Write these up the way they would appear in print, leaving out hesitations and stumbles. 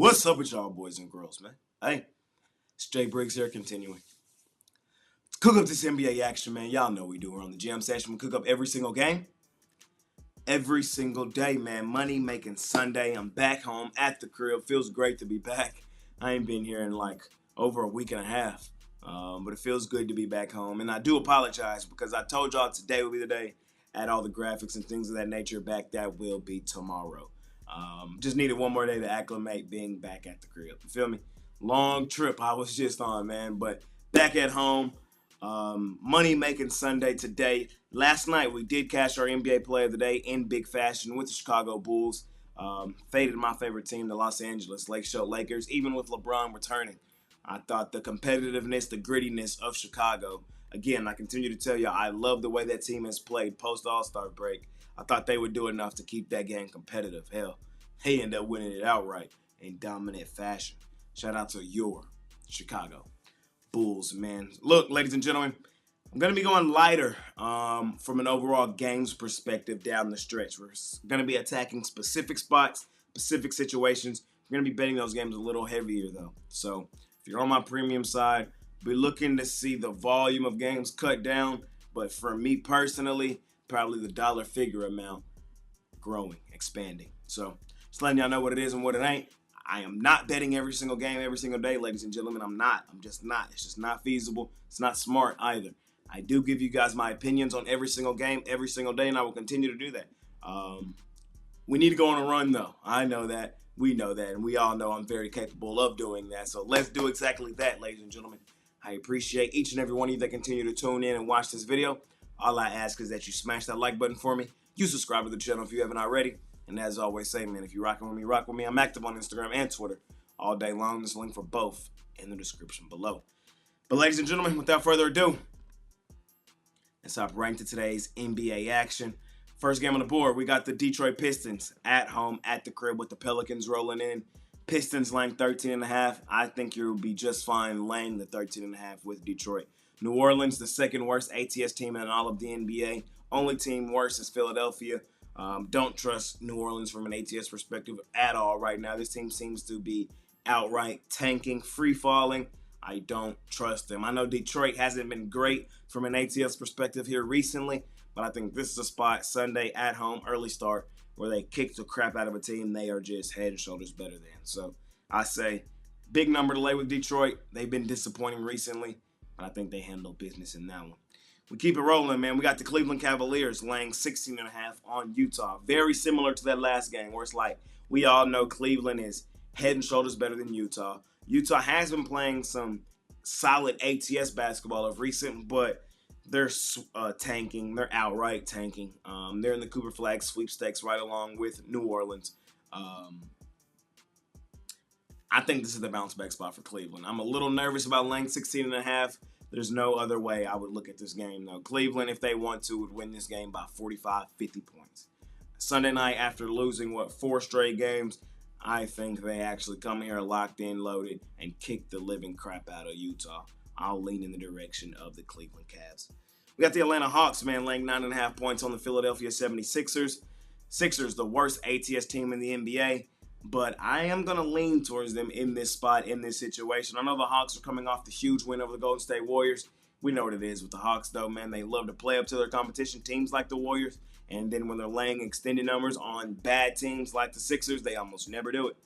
What's up with y'all boys and girls, man? Hey, it's Jay Briggs here continuing. Let's cook up this NBA action, man. Y'all know we do. We're on the jam session. We cook up every single game. Every single day, man. Money making Sunday. I'm back home at the crib. Feels great to be back. I ain't been here in like over a week and a half. But it feels good to be back home. And I do apologize because I told y'all today will be the day. Add all the graphics and things of that nature back. That will be tomorrow. Just needed one more day to acclimate being back at the crib. You feel me? Long trip I was just on, man. But back at home. Money making Sunday today. Last night we did cash our NBA Player of the Day in big fashion with the Chicago Bulls. Faded my favorite team, the Los Angeles Lakers, even with LeBron returning. I thought the competitiveness, the grittiness of Chicago. Again, I continue to tell you, I love the way that team has played post All-Star break. I thought they would do enough to keep that game competitive. Hell, they ended up winning it outright in dominant fashion. Shout out to your Chicago Bulls, man. Look, ladies and gentlemen, I'm going to be going lighter from an overall games perspective down the stretch. We're going to be attacking specific spots, specific situations. We're going to be betting those games a little heavier, though. So if you're on my premium side, be looking to see the volume of games cut down. But for me personally, probably the dollar figure amount growing, expanding. So just letting y'all know what it is and what it ain't. I am not betting every single game, every single day, ladies and gentlemen. I'm just not. It's just not feasible. It's not smart either. I do give you guys my opinions on every single game, every single day, and I will continue to do that. We need to go on a run, though. I know that. We know that. And we all know I'm very capable of doing that. So let's do exactly that, ladies and gentlemen. I appreciate each and every one of you that continue to tune in and watch this video. All I ask is that you smash that like button for me. You subscribe to the channel if you haven't already. And as I always say, man, if you're rocking with me, rock with me. I'm active on Instagram and Twitter all day long. There's a link for both in the description below. But ladies and gentlemen, without further ado, let's hop right into today's NBA action. First game on the board, we got the Detroit Pistons at home at the crib with the Pelicans rolling in. Pistons laying 13.5. I think you'll be just fine laying the 13.5 with Detroit. New Orleans, the second worst ATS team in all of the NBA. Only team worse is Philadelphia. Don't trust New Orleans from an ATS perspective at all right now. This team seems to be outright tanking, free-falling. I don't trust them. I know Detroit hasn't been great from an ATS perspective here recently, but I think this is a spot Sunday at home, early start, where they kick the crap out of a team they are just head and shoulders better than. So I say big number to lay with Detroit. They've been disappointing recently, but I think they handle business in that one. We keep it rolling, man. We got the Cleveland Cavaliers laying 16.5 on Utah. Very similar to that last game where it's like we all know Cleveland is head and shoulders better than Utah. Utah has been playing some solid ATS basketball of recent, but they're tanking. They're outright tanking. They're in the Cooper Flag sweepstakes right along with New Orleans. I think this is the bounce back spot for Cleveland. I'm a little nervous about laying 16.5. There's no other way I would look at this game, though. Cleveland, if they want to, would win this game by 45, 50 points. Sunday night, after losing, 4 straight games, I think they actually come here locked in, loaded, and kick the living crap out of Utah. I'll lean in the direction of the Cleveland Cavs. We got the Atlanta Hawks, man, laying 9.5 points on the Philadelphia 76ers. Sixers, the worst ATS team in the NBA. But I am going to lean towards them in this spot, in this situation. I know the Hawks are coming off the huge win over the Golden State Warriors. We know what it is with the Hawks, though, man. They love to play up to their competition, teams like the Warriors. And then when they're laying extended numbers on bad teams like the Sixers, they almost never do it.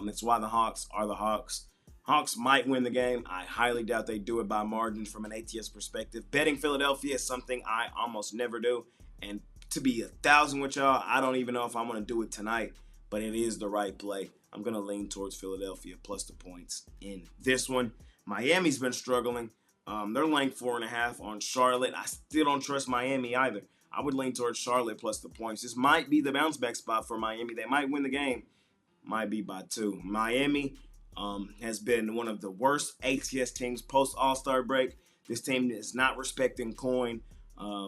That's why the Hawks are the Hawks. Hawks might win the game. I highly doubt they do it by margin from an ATS perspective. Betting Philadelphia is something I almost never do. And to be 1,000 with y'all, I don't even know if I'm going to do it tonight. But it is the right play. I'm going to lean towards Philadelphia plus the points in this one. Miami's been struggling. They're laying 4.5 on Charlotte. I still don't trust Miami either. I would lean towards Charlotte plus the points. This might be the bounce back spot for Miami. They might win the game. Might be by 2. Miami has been one of the worst ATS teams post All-Star break. This team is not respecting coin.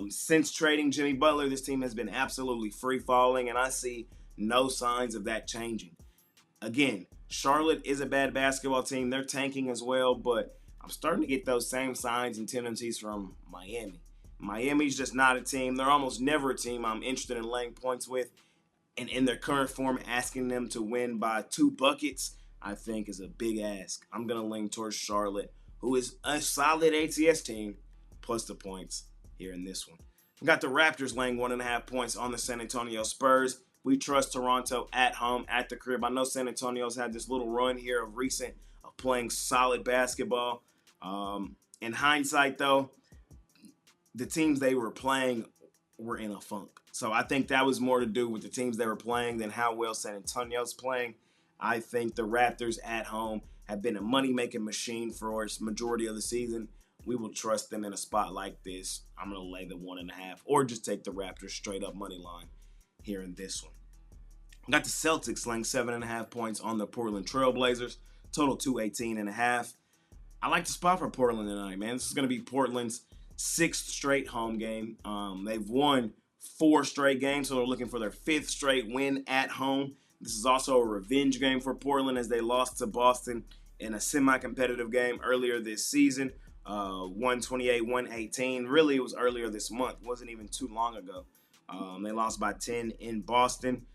Since trading Jimmy Butler, this team has been absolutely free-falling, and I see no signs of that changing. Again, Charlotte is a bad basketball team. They're tanking as well, but I'm starting to get those same signs and tendencies from Miami. Miami's just not a team. They're almost never a team I'm interested in laying points with. And in their current form, asking them to win by 2 buckets, I think is a big ask. I'm going to lean towards Charlotte, who is a solid ATS team, plus the points here in this one. We got the Raptors laying 1.5 points on the San Antonio Spurs. We trust Toronto at home, at the crib. I know San Antonio's had this little run here of recent of playing solid basketball. In hindsight, though, the teams they were playing were in a funk. So I think that was more to do with the teams they were playing than how well San Antonio's playing. I think the Raptors at home have been a money-making machine for us majority of the season. We will trust them in a spot like this. I'm going to lay the 1.5 or just take the Raptors straight up money line here in this one. We got the Celtics laying 7.5 points on the Portland Trail Blazers. Total 218.5. I like the spot for Portland tonight, man. This is going to be Portland's 6th straight home game. They've won 4 straight games, so they're looking for their 5th straight win at home. This is also a revenge game for Portland as they lost to Boston in a semi-competitive game earlier this season. 128-118. Really, it was earlier this month. It wasn't even too long ago. They lost by 10 in Boston.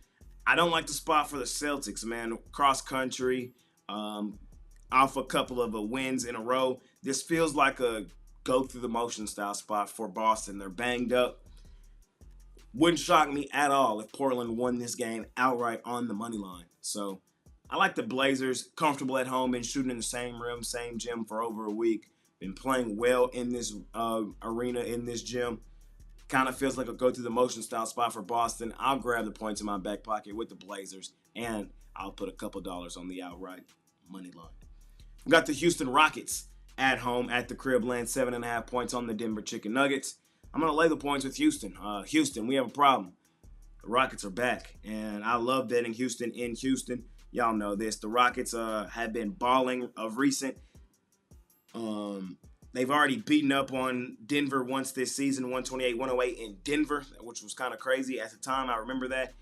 I don't like the spot for the Celtics, man. Cross country, off a couple of wins in a row. This feels like a go through the motion style spot for Boston. They're banged up. Wouldn't shock me at all if Portland won this game outright on the money line. So I like the Blazers, comfortable at home, been shooting in the same rim, same gym for over a week. Been playing well in this arena, in this gym. Kind of feels like a go through the motion style spot for Boston. I'll grab the points in my back pocket with the Blazers, and I'll put a couple dollars on the outright money line. We got the Houston Rockets at home, at the crib, laying 7.5 points on the Denver Chicken Nuggets. I'm going to lay the points with Houston. Houston, we have a problem. The Rockets are back, and I love betting Houston in Houston. Y'all know this. The Rockets have been balling of recent. They've already beaten up on Denver once this season, 128-108 in Denver, which was kind of crazy at the time. I remember that.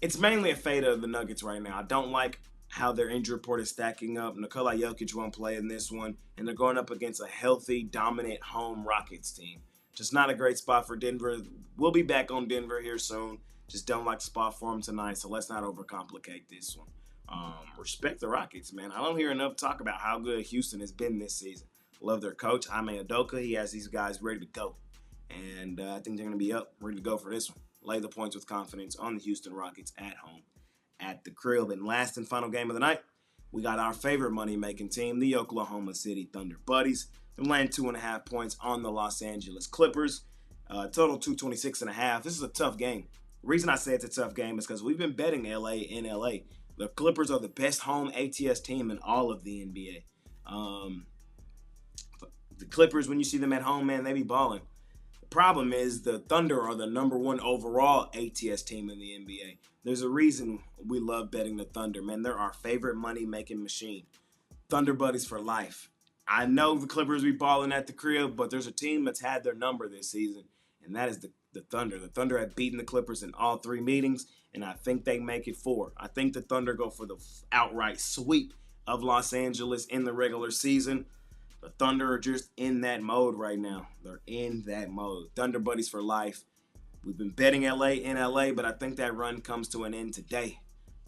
It's mainly a fade of the Nuggets right now. I don't like how their injury report is stacking up. Nikola Jokic won't play in this one, and they're going up against a healthy, dominant home Rockets team. Just not a great spot for Denver. We'll be back on Denver here soon. Just don't like the spot for them tonight, so let's not overcomplicate this one. Respect the Rockets, man. I don't hear enough talk about how good Houston has been this season. Love their coach, Ime Udoka. He has these guys ready to go. And I think they're going to be up, ready to go for this one. Lay the points with confidence on the Houston Rockets at home, at the crib. And last and final game of the night, we got our favorite money-making team, the Oklahoma City Thunder Buddies. They're laying 2.5 points on the Los Angeles Clippers. Total 226.5. This is a tough game. The reason I say it's a tough game is because we've been betting LA in LA. The Clippers are the best home ATS team in all of the NBA. The Clippers, when you see them at home, man, they be balling. The problem is the Thunder are the number 1 overall ATS team in the NBA. There's a reason we love betting the Thunder, man. They're our favorite money-making machine. Thunder Buddies for life. I know the Clippers be balling at the crib, but there's a team that's had their number this season, and that is the Thunder. The Thunder have beaten the Clippers in all 3 meetings, and I think they make it 4. I think the Thunder go for the outright sweep of Los Angeles in the regular season. The Thunder are just in that mode right now. They're in that mode. Thunder Buddies for life. We've been betting LA in LA, but I think that run comes to an end today.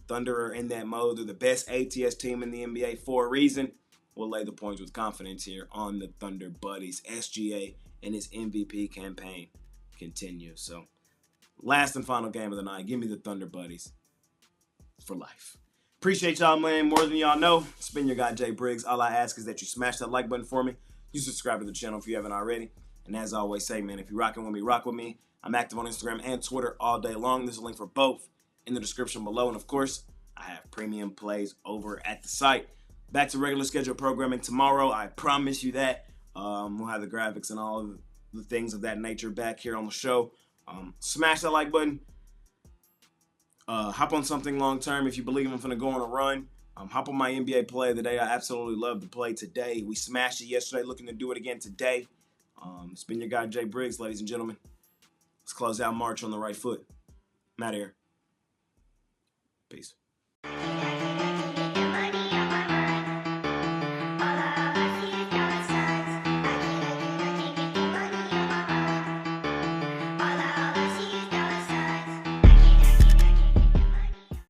Thunder are in that mode. They're the best ATS team in the NBA for a reason. We'll lay the points with confidence here on the Thunder Buddies. SGA and his MVP campaign continues. So, last and final game of the night. Give me the Thunder Buddies for life. Appreciate y'all, man, more than y'all know. It's been your guy, Jay Briggs. All I ask is that you smash that like button for me. You subscribe to the channel if you haven't already. And as I always say, man, if you're rocking with me, rock with me. I'm active on Instagram and Twitter all day long. There's a link for both in the description below. And, of course, I have premium plays over at the site. Back to regular scheduled programming tomorrow. I promise you that. We'll have the graphics and all of the things of that nature back here on the show. Smash that like button. Hop on something long term if you believe I'm going to go on a run. Hop on my NBA play of the day. I absolutely love to play today. We smashed it yesterday, looking to do it again today. It's been your guy, Jay Briggs, ladies and gentlemen. Let's close out March on the right foot. I'm out of here. Peace.